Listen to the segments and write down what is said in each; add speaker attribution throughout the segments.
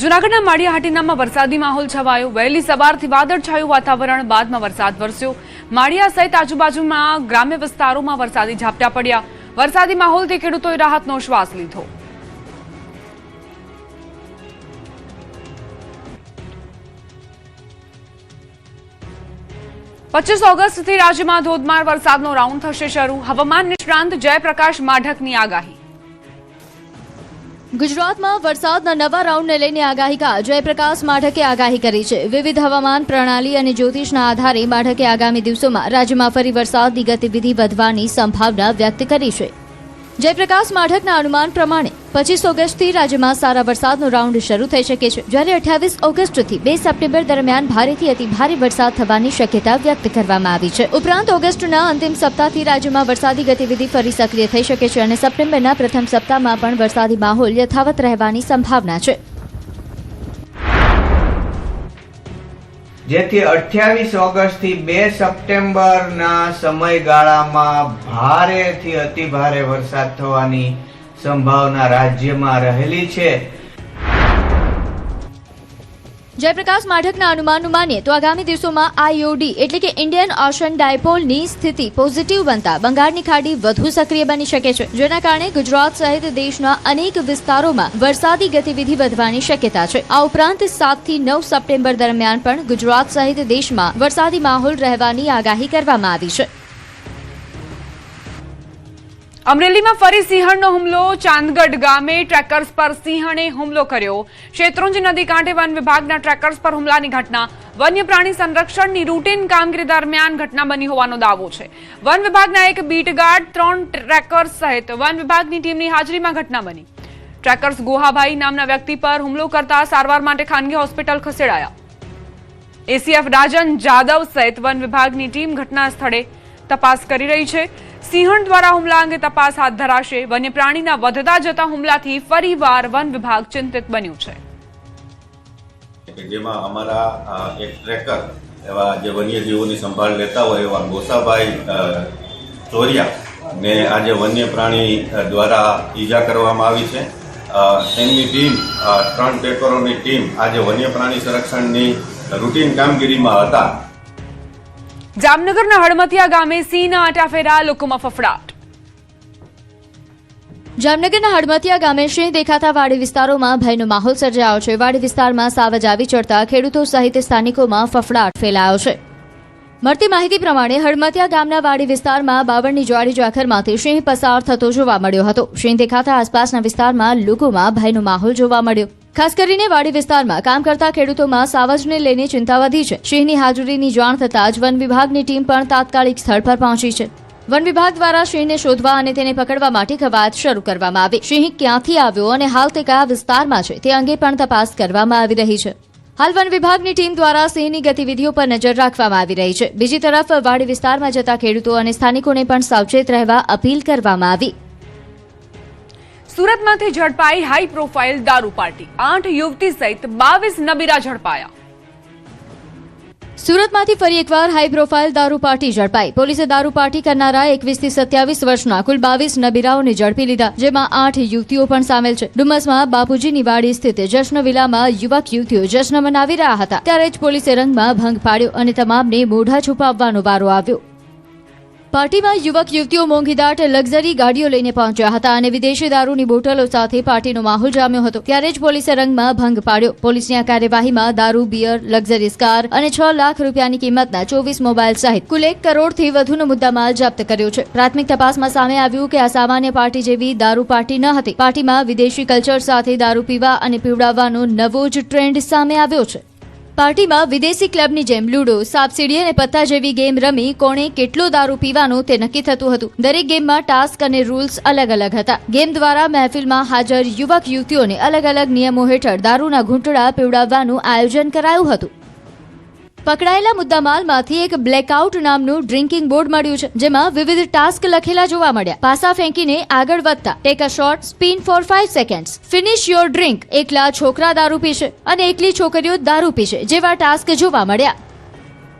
Speaker 1: જૂનાગઢના માળિયા હાટીનામાં વરસાદી માહોલ છવાયો। વહેલી સવારથી વાદળછાયું વાતાવરણ બાદમાં વરસાદ વરસ્યો। માળિયા સહિત આજુબાજુમાં ગ્રામ્ય વિસ્તારોમાં વરસાદી ઝાપટા પડ્યા। વરસાદી માહોલથી ખેડૂતોએ રાહતનો શ્વાસ લીધો। પચીસ ઓગસ્ટથી રાજ્યમાં ધોધમાર વરસાદનો રાઉન્ડ થશે શરૂ। હવામાન નિષ્ણાંત જયપ્રકાશ માઢકની આગાહી।
Speaker 2: ગુજરાતમાં વરસાદના નવા રાઉન્ડને લઈને આગાહીકાર જયપ્રકાશ માઢકે આગાહી કરી છે। વિવિધ હવામાન પ્રણાલી અને જ્યોતિષના આધારે માઢકે આગામી દિવસોમાં રાજ્યમાં ફરી વરસાદની ગતિવિધિ વધવાની સંભાવના વ્યક્ત કરી છે। જયપ્રકાશ માઢકના અનુમાન પ્રમાણે 25 ઓગસ્ટથી રાજ્યમાં સારા વરસાદનો રાઉન્ડ શરૂ થઈ શકે છે, જ્યારે 28 ઓગસ્ટથી 2 સપ્ટેમ્બર દરમિયાન ભારેથી અતિ ભારે વરસાદ થવાની શક્યતા વ્યક્ત કરવામાં આવી છે। ઉપરાંત ઓગસ્ટના અંતિમ સપ્તાહથી રાજ્યમાં વરસાદી ગતિવિધિ ફરી સક્રિય થઈ શકે છે અને સપ્ટેમ્બરના પ્રથમ સપ્તાહમાં પણ વરસાદી માહોલ યથાવત રહેવાની સંભાવના છે,
Speaker 3: જેથી 28 ઓગસ્ટથી 2 સપ્ટેમ્બરના સમયગાળામાં ભારેથી અતિ ભારે વરસાદ થવાની સંભાવના રાજ્યમાં રહેલી છે।
Speaker 2: જયપ્રકાશ માઢકના અનુમાનનું માનીએ તો આગામી દિવસોમાં આઈઓડી એટલે કે ઇન્ડિયન ઓશન ડાયપોલની સ્થિતિ પોઝિટિવ બનતા બંગાળની ખાડી વધુ સક્રિય બની શકે છે, જેના કારણે ગુજરાત સહિત દેશના અનેક વિસ્તારોમાં વરસાદી ગતિવિધિ વધવાની શક્યતા છે। આ ઉપરાંત 7 થી 9 સપ્ટેમ્બર દરમિયાન પણ ગુજરાત સહિત દેશમાં વરસાદી માહોલ રહેવાની આગાહી કરવામાં આવી છે।
Speaker 1: અમરેલીમાં ફરી સિંહણનો હુમલો। ચાંદગઢ ગામે ટ્રેકર્સ પર સિંહણે હુમલો કર્યો। શેત્રુંજી નદી કાંઠે વન વિભાગના ટ્રેકર્સ પર હુમલાની ઘટના। વન્ય પ્રાણી સંરક્ષણની રૂટીન કામગીરી દરમિયાન ઘટના બની હોવાનો દાવો છે। વન વિભાગના એક બીટગાર્ડ 3 ટ્રેકર્સ સહિત વન વિભાગની ટીમની હાજરીમાં ઘટના બની। ટ્રેકર્સ ગોહાભાઈ નામના વ્યક્તિ પર હુમલો કરતા સારવાર માટે ખાનગી હોસ્પિટલ ખસેડાયા। એસીએફ રાજન જાદવ સહિત વન વિભાગની ટીમ ઘટના સ્થળે તપાસ કરી રહી છે। સિંહણ દ્વારા હુમલા અંગે તપાસ હાથ ધરાશે। વન્ય પ્રાણીના વધતા જતા હુમલાથી ફરીવાર વન વિભાગ ચિંતિત બન્યું છે,
Speaker 4: જેમાં અમારા એક ટ્રેકર એવા જે વન્યજીવોની સંભાળ લેતા હોય એવા ગોસાભાઈ ચોરિયા ને આજે વન્ય પ્રાણી દ્વારા ઈજા કરવામાં આવી છે। તેમની ટીમ 3 ટ્રેકરોની ટીમ આજે વન્ય પ્રાણી સંરક્ષણની રૂટીન કામગીરીમાં હતા।
Speaker 1: જામનગરના હળમતિયા ગામે સિંહના આટાફેરા, લોકોમાં ફફડાટ।
Speaker 2: જામનગરના હળમતિયા ગામે સિંહ દેખાતા વાડી વિસ્તારોમાં ભયનો માહોલ સર્જાયો છે। વાડી વિસ્તારમાં સાવજ આવી ચડતા ખેડૂતો સહિત સ્થાનિકોમાં ફફડાટ ફેલાયો છે। મળતી માહિતી પ્રમાણે હળમતિયા ગામના વાડી વિસ્તારમાં બાવળની જ્વાળી જાખરમાંથી સિંહ પસાર થતો જોવા મળ્યો હતો। સિંહ દેખાતા આસપાસના વિસ્તારમાં લોકોમાં ભયનો માહોલ જોવા મળ્યો। ખાસ કરીને વાડી વિસ્તારમાં કામ કરતા ખેડૂતોમાં સાવજને લઈને ચિંતા વધી છે। સિંહની હાજરીની જાણ થતાં જ વન વિભાગની ટીમ પણ તાત્કાલિક સ્થળ પર પહોંચી છે। વન વિભાગ દ્વારા સિંહને શોધવા અને તેને પકડવા માટે કવાયત શરૂ કરવામાં આવી। સિંહ ક્યાંથી આવ્યો અને હાલ તે કયા વિસ્તારમાં છે તે અંગે પણ તપાસ કરવામાં આવી રહી છે। હાલ વન વિભાગની ટીમ દ્વારા સિંહની ગતિવિધિઓ પર નજર રાખવામાં આવી રહી છે। બીજી તરફ વાડી વિસ્તારમાં જતા ખેડૂતો અને સ્થાનિકોને પણ સાવચેત રહેવા અપીલ કરવામાં આવી।
Speaker 1: સુરતમાંથી ઝડપાઈ હાઈ પ્રોફાઇલ દારૂ પાર્ટી। 8 યુવતી સહિત 22 નબીરા ઝડપાયા।
Speaker 2: સુરતમાંથી ફરી એકવાર હાઈ પ્રોફાઇલ દારૂ પાર્ટી ઝડપાઈ। પોલીસે દારૂ પાર્ટી કરનારા 21 થી 27 વર્ષના કુલ 22 નબીરાઓને ઝડપી લીધા, જેમાં 8 યુવતીઓ પણ સામેલ છે। ડુમસમાં બાપુજીની વાડી સ્થિત જશ્ન વિલામાં યુવક યુવતીઓ જશ્ન મનાવી રહ્યા હતા, ત્યારે જ પોલીસે રંગમાં ભંગ પાડ્યો અને તમામને મોઢા છુપાવવાનો વારો આવ્યો। પાર્ટીમાં યુવક યુવતીઓ મોંઘીદાટ લક્ઝરી ગાડીઓ લઈને પહોંચ્યા હતા અને વિદેશી દારૂની બોટલો સાથે પાર્ટીનો માહોલ જામ્યો હતો, ત્યારે જ પોલીસે રંગમાં ભંગ પાડ્યો। પોલીસની આ કાર્યવાહીમાં દારૂ, બિયર, લક્ઝરીઝ કાર અને 6 લાખ રૂપિયાની કિંમતના 24 મોબાઈલ સહિત કુલ 1 કરોડથી વધુનો મુદ્દામાલ જપ્ત કર્યો છે। પ્રાથમિક તપાસમાં સામે આવ્યું કે આ સામાન્ય પાર્ટી જેવી દારૂ પાર્ટી ન હતી। પાર્ટીમાં વિદેશી કલ્ચર સાથે દારૂ પીવા અને પીવડાવવાનો નવો જ ટ્રેન્ડ સામે આવ્યો છે। પાર્ટીમાં વિદેશી ક્લબની જેમ લૂડો, સાપસીડી અને પત્તા જેવી ગેમ રમી કોણે કેટલો દારૂ પીવાનો તે નક્કી થતું હતું। દરેક ગેમમાં ટાસ્ક અને રૂલ્સ અલગ અલગ હતા। ગેમ દ્વારા મહેફિલમાં હાજર યુવક યુવતીઓને અલગ અલગ નિયમો હેઠળ દારૂના ઘૂંટડા પીવડાવવાનું આયોજન કરાયું હતું। પકડાયેલા મુદ્દામાલમાંથી એક બ્લેકઆઉટ નામનું ડ્રિંકિંગ બોર્ડ મળ્યું છે, જેમાં વિવિધ ટાસ્ક લખેલા જોવા મળ્યા। પાસા ફેંકીને આગળ વધતા, take a shot, spin for 5 seconds, finish your drink, એકલા છોકરા દારૂ પીશે અને એકલી છોકરીઓ દારૂ પીશે જેવા ટાસ્ક જોવા મળ્યા।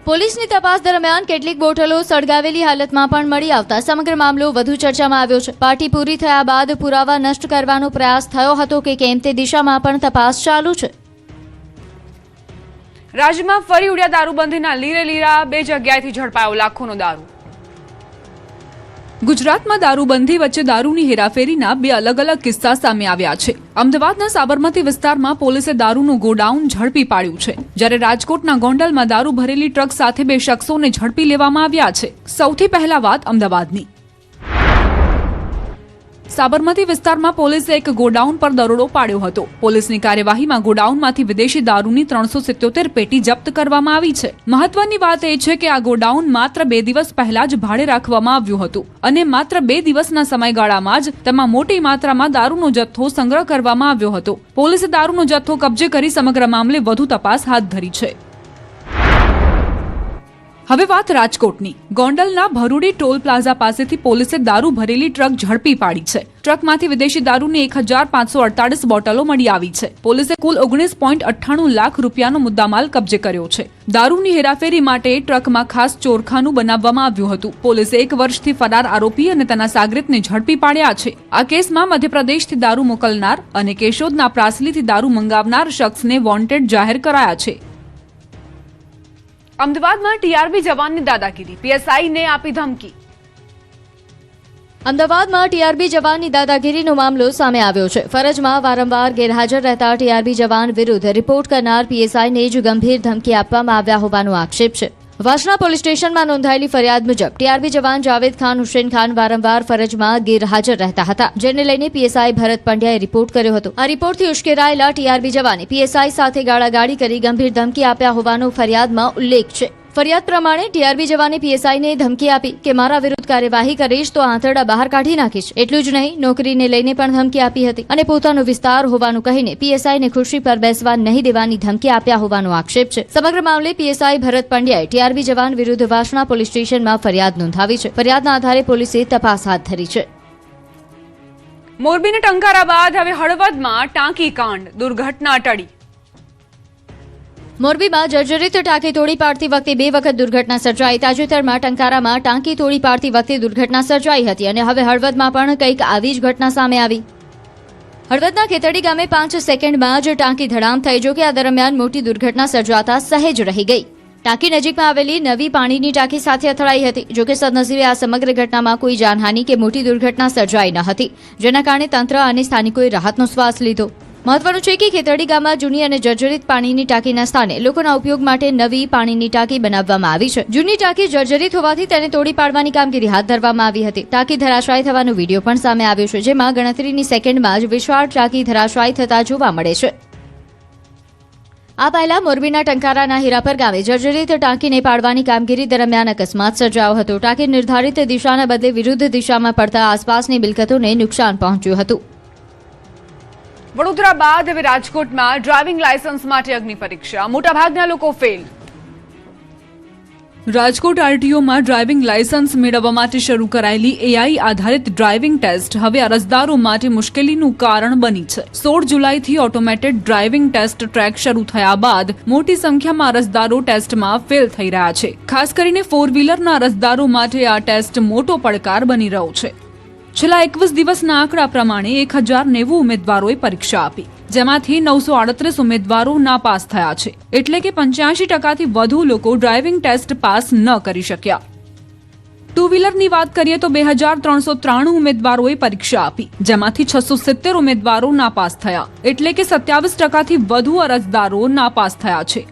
Speaker 2: પોલીસની તપાસ દરમિયાન કેટલીક બોટલો સળગાવેલી હાલતમાં પણ મળી આવતા સમગ્ર મામલો વધુ ચર્ચામાં આવ્યો છે। પાર્ટી પૂરી થયા બાદ પુરાવા નષ્ટ કરવાનો પ્રયાસ થયો હતો કે કેમ તે દિશામાં પણ તપાસ ચાલુ છે।
Speaker 1: રાજ્યમાં ફરી ઉડ્યા દારૂબંધીના લીરે લીરા 2 જગ્યાએથી ઝડપાયો લાખોનો દારૂ. ગુજરાતમાં દારૂબંધી વચ્ચે દારૂની હેરાફેરીના 2 અલગ અલગ કિસ્સા સામે આવ્યા છે. અમદાવાદના સાબરમતી વિસ્તારમાં પોલીસે દારૂનું ગોડાઉન ઝડપી પાડ્યું છે, જ્યારે રાજકોટના ગોંડલમાં દારૂ ભરેલી ટ્રક સાથે 2 શખ્સોને ઝડપી લેવામાં આવ્યા છે. સૌથી પહેલા વાત અમદાવાદની. સાબરમતી વિસ્તારમાં પોલીસે એક ગોડાઉન પર દરોડો પાડ્યો હતો. પોલીસની કાર્યવાહીમાં ગોડાઉનમાંથી વિદેશી દારૂની 377 પેટી જપ્ત કરવામાં આવી છે. મહત્વની વાત એ છે કે આ ગોડાઉન માત્ર 2 દિવસ પહેલા જ ભાડે રાખવામાં આવ્યું હતું અને માત્ર 2 દિવસના સમયગાળામાં જ તેમાં મોટી માત્રામાં દારૂનો જથ્થો સંગ્રહ કરવામાં આવ્યો હતો. પોલીસે દારૂનો જથ્થો કબજે કરી સમગ્ર મામલે વધુ તપાસ હાથ ધરી છે. હવે વાત રાજકોટની. ગોંડલના ભરૂડી ટોલ પ્લાઝા પાસેથી પોલીસે દારૂ ભરેલી ટ્રક ઝડપી પાડી છે. ટ્રકમાંથી વિદેશી દારૂની 1548 બોટલો મળી આવી છે. પોલીસે કુલ 19.98 લાખ રૂપિયાનો મુદ્દામાલ કબજે કર્યો છે. દારૂની હેરાફેરી માટે ટ્રકમાં ખાસ ચોરખાનું બનાવવામાં આવ્યું હતું. પોલીસે 1 વર્ષથી ફરાર આરોપી અને તેના સાગરીતને ઝડપી પાડ્યા છે. આ કેસમાં મધ્યપ્રદેશથી દારૂ મોકલનાર અને કેશોદના પ્રાસલીથી દારૂ મંગાવનાર શખ્સને વોન્ટેડ જાહેર કરાયા છે. અમદાવાદમાં ટીઆરબી જવાનની દાદાગીરી, પીએસઆઈને આપી ધમકી.
Speaker 2: અમદાવાદમાં ટીઆરબી જવાનની દાદાગીરીનો મામલો સામે આવ્યો છે. ફરજમાં વારંવાર ગેરહાજર રહેતા ટીઆરબી જવાન વિરુદ્ધ રિપોર્ટ કરનાર પીએસઆઈને જ ગંભીર ધમકી આપવામાં આવ્યા હોવાનો આક્ષેપ છે. વાસણા પોલીસ સ્ટેશનમાં નોંધાયેલી ફરિયાદ મુજબ ટીઆરબી જવાન જાવેદ ખાન હુસેન ખાન વારંવાર ફરજમાં ગેરહાજર રહેતા હતા, જેને લઈને પીએસઆઈ ભરત પંડ્યાએ રિપોર્ટ કર્યો હતો. આ રિપોર્ટથી ઉશ્કેરાયેલા ટીઆરબી જવાને પીએસઆઈ સાથે ગાળાગાળી કરી ગંભીર ધમકી આપ્યા હોવાનો ફરિયાદમાં ઉલ્લેખ છે. ફરિયાદ પ્રમાણે ટીઆરબી જવાને પીએસઆઈને ધમકી આપી કે મારા વિરુદ્ધ કાર્યવાહી કરીશ તો આંતરડા બહાર કાઢી નાખીશ. એટલું જ નહીં, નોકરીને લઈને પણ ધમકી આપી હતી અને પોતાનો વિસ્તાર હોવાનું કહીને પીએસઆઈને ખુરશી પર બેસવા નહીં દેવાની ધમકી આપ્યા હોવાનો આક્ષેપ છે. સમગ્ર મામલે પીએસઆઈ ભરત પંડ્યાએ ટીઆરબી જવાન વિરુદ્ધ વાસણા પોલીસ સ્ટેશનમાં ફરિયાદ નોંધાવી છે. ફરિયાદના આધારે પોલીસે તપાસ હાથ ધરી છે.
Speaker 1: મોરબીના ટંકારા બાદ હવે હળવદમાં ટાંકી કાંડ, દુર્ઘટના ટળી.
Speaker 2: મોરબીમાં જર્જરિત ટાંકી તોડી પાડતી વખતે 2 વખત દુર્ઘટના સર્જાઈ. તાજેતરમાં ટંકારામાં ટાંકી તોડી પાડતી વખતે દુર્ઘટના સર્જાઈ હતી અને હવે હળવદમાં પણ કંઈક આવી જ ઘટના સામે આવી. હળવદના ખેતડી ગામે 5 સેકન્ડમાં જ ટાંકી ધડામ થઈ. જો કે આ દરમિયાન મોટી દુર્ઘટના સર્જાતા સહેજ રહી ગઈ. ટાંકી નજીકમાં આવેલી નવી પાણીની ટાંકી સાથે અથડાઈ હતી. જો કે સદનસીબે આ સમગ્ર ઘટનામાં કોઈ જાનહાનિ કે મોટી દુર્ઘટના સર્જાઈ ન હતી, જેના કારણે તંત્ર અને સ્થાનિકોએ રાહતનો શ્વાસ લીધો. મહત્વનું છે કે ખેતડી ગામમાં જૂની અને જર્જરિત પાણીની ટાંકીના સ્થાને લોકોના ઉપયોગ માટે નવી પાણીની ટાંકી બનાવવામાં આવી છે. જૂની ટાંકી જર્જરિત હોવાથી તેને તોડી પાડવાની કામગીરી હાથ ધરવામાં આવી હતી. ટાંકી ધરાશાયી થવાનો વિડીયો પણ સામે આવ્યો છે, જેમાં ગણતરીની સેકન્ડમાં જ વિશાળ ટાંકી ધરાશાયી થતા જોવા મળે છે. આ પહેલા મોરબીના ટંકારાના હીરાપર ગામે જર્જરિત ટાંકીને પાડવાની કામગીરી દરમિયાન અકસ્માત સર્જાયો હતો. ટાંકી નિર્ધારિત દિશાના બદલે વિરુદ્ધ દિશામાં પડતા આસપાસની મિલકતોને નુકસાન પહોંચ્યું હતું.
Speaker 1: વડોદરા બાદ હવે રાજકોટમાં ડ્રાઇવિંગ લાયસન્સ માટે અગ્નિ પરીક્ષા, મોટાભાગના લોકો ફેલ. રાજકોટ આરટીઓમાં ડ્રાઇવિંગ લાયસન્સ મેળવવા માટે શરૂ કરાયેલી એઆઈ આધારિત ડ્રાઇવિંગ ટેસ્ટ હવે અરજદારો માટે મુશ્કેલીનું કારણ બની છે. 16 જુલાઈથી ઓટોમેટેડ ડ્રાઇવિંગ ટેસ્ટ ટ્રેક શરૂ થયા બાદ મોટી સંખ્યામાં અરજદારો ટેસ્ટમાં ફેલ થઈ રહ્યા છે. ખાસ કરીને 4 વ્હીલરના અરજદારો માટે આ ટેસ્ટ મોટો પડકાર બની રહ્યો છે. છેલ્લા 21 દિવસના આંકડા પ્રમાણે 1090 ઉમેદવારોએ પરીક્ષા આપી, જેમાંથી 938 ઉમેદવારો નાપાસ થયા છે. એટલે કે 85%થી વધુ લોકો ડ્રાઇવિંગ ટેસ્ટ પાસ ન કરી શક્યા. 2 વ્હીલરની વાત કરીએ તો 2393 ઉમેદવારોએ પરીક્ષા આપી, જેમાંથી 670 ઉમેદવારો નાપાસ થયા. એટલે કે 27%થી વધુ અરજદારો નાપાસ થયા છે.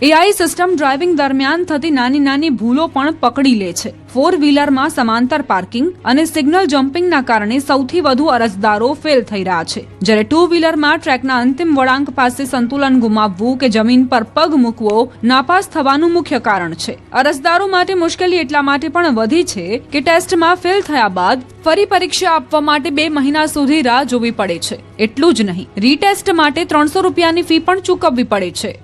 Speaker 1: એઆઈ સિસ્ટમ ડ્રાઇવિંગ દરમિયાન થતી નાની નાની ભૂલો પણ પકડી લે છે. 4 વ્હીલરમાં સમાંતર પાર્કિંગ અને સિગ્નલ જમ્પિંગના કારણે સૌથી વધુ અરજદારો ફેલ થઈ રહ્યા છે, જ્યારે 2 વ્હીલરમાં ટ્રેકના અંતિમ વળાંક પાસે સંતુલન ગુમાવવું કે જમીન પર પગ મૂકવો નાપાસ થવાનું મુખ્ય કારણ છે. અરજદારો માટે મુશ્કેલી એટલા માટે પણ વધી છે કે ટેસ્ટમાં ફેલ થયા બાદ ફરી પરીક્ષા આપવા માટે 2 મહિના સુધી રાહ જોવી પડે છે. એટલું જ નહીં, રીટેસ્ટ માટે 300 રૂપિયાની ફી પણ ચૂકવવી પડે છે.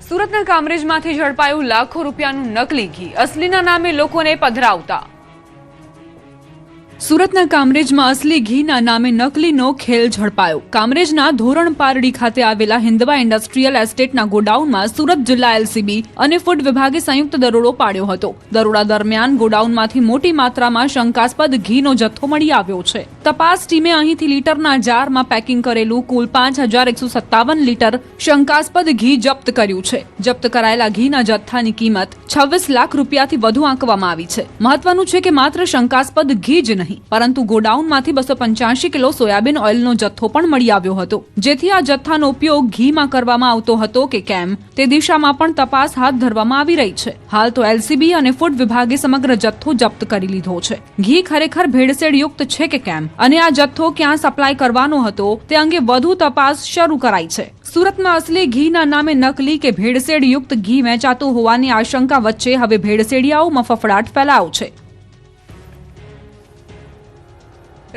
Speaker 1: સુરતના કામરેજમાંથી ઝડપાયું લાખો રૂપિયાનું નકલી ઘી, અસલીના નામે લોકોને પધરાવતા. સુરતના કામરેજમાં અસલી ઘીના નામે નકલીનો ખેલ ઝડપાયો. કામરેજના ધોરણ પારડી ખાતે આવેલા હિન્દવા ઇન્ડસ્ટ્રીયલ એસ્ટેટના ગોડાઉનમાં સુરત જિલ્લા એલસીબી અને ફૂડ વિભાગે સંયુક્ત દરોડો પાડ્યો હતો. દરોડા દરમિયાન ગોડાઉનમાંથી મોટી માત્રામાં શંકાસ્પદ ઘીનો જથ્થો મળી આવ્યો છે. તપાસ ટીમે અહીંથી લીટરના જારમાં પેકિંગ કરેલું કુલ 5157 લીટર શંકાસ્પદ ઘી જપ્ત કર્યું છે. જપ્ત કરાયેલા ઘીના જથ્થાની કિંમત 26 લાખ રૂપિયાથી વધુ આંકવામાં આવી છે. મહત્વનું છે કે માત્ર શંકાસ્પદ ઘી જ નહીં પરંતુ ગોડાઉનમાંથી 285 કિલો સોયાબીન ઓઇલનો જથ્થો પણ મળી આવ્યો હતો. જેથી આ જથ્થાનો ઉપયોગ ઘીમાં કરવામાં આવતો હતો કે કેમ તે દિશામાં પણ તપાસ હાથ ધરવામાં આવી રહી છે. હાલ તો એલસીબી અને ફૂડ વિભાગે સમગ્ર જથ્થો જપ્ત કરી લીધો છે. ઘી ખરેખર ભેળસેળ યુક્ત છે કે કેમ અને આ જથ્થો ક્યાં સપ્લાય કરવાનો હતો તે અંગે વધુ તપાસ શરૂ કરાઈ છે. સુરતમાં અસલી ઘીના નામે નકલી કે ભેળસેળ યુક્ત ઘી વેચાતું હોવાની આશંકા વચ્ચે હવે ભેળસેડિયાઓમાં ફફડાટ ફેલાયો છે.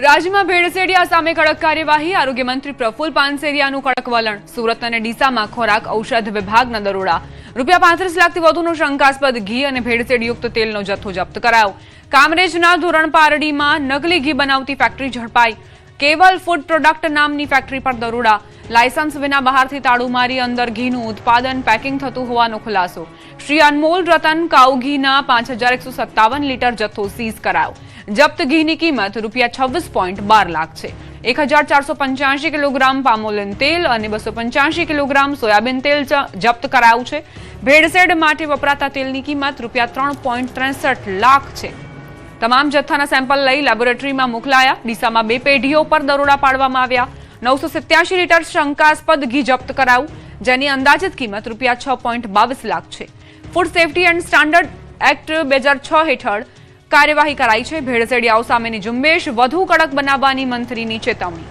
Speaker 1: રાજ્યમાં ભેળસેડિયા સામે કડક કાર્યવાહી. આરોગ્ય મંત્રી પ્રફુલ પાનસેરિયાનું કડક વલણ. સુરત અને ડીસામાં ખોરાક ઔષધ વિભાગના દરોડા. ₹35 લાખથી વધુનો શંકાસ્પદ ઘી અને ભેળસેળયુક્ત તેલનો જથ્થો જપ્ત કરાયો. કામરેજના ધોરણ પારડીમાં નકલી ઘી બનાવતી ફેક્ટરી ઝડપાઈ. કેવલ ફૂડ પ્રોડક્ટ નામની ફેક્ટરી પર દરોડા. લાયસન્સ વિના બહારથી તાળું મારી અંદર ઘીનું ઉત્પાદન પેકિંગ થતું હોવાનો ખુલાસો. શ્રી અનમોલ રતન કાઉ ઘીના 5157 લીટર જથ્થો સીઝ કરાયો. જપ્ત ઘીની કિંમત ₹26.12 લાખ છે. 1485 કિલોગ્રામ પામોલિન તેલ અને 285 કિલોગ્રામ સોયાબીન તેલ જપ્ત કરાયું છે. ભેળસેળ માટે વપરાતા તેલની કિંમત ₹3.63 લાખ છે. તમામ જથ્થાના સેમ્પલ લઈ લેબોરેટરીમાં મોકલાયા. ડીસામાં 2 પેઢીઓ પર દરોડા પાડવામાં આવ્યા. 987 લીટર શંકાસ્પદ ઘી જપ્ત કરાયું, જેની અંદાજિત કિંમત ₹6.22 લાખ છે. Food safety and standard act 2006 હેઠળ કાર્યવાહી કરાઈ છે. ભેળસેડિયાઓ સામેની ઝુંબેશ વધુ કડક બનાવવાની મંત્રીની ચેતવણી.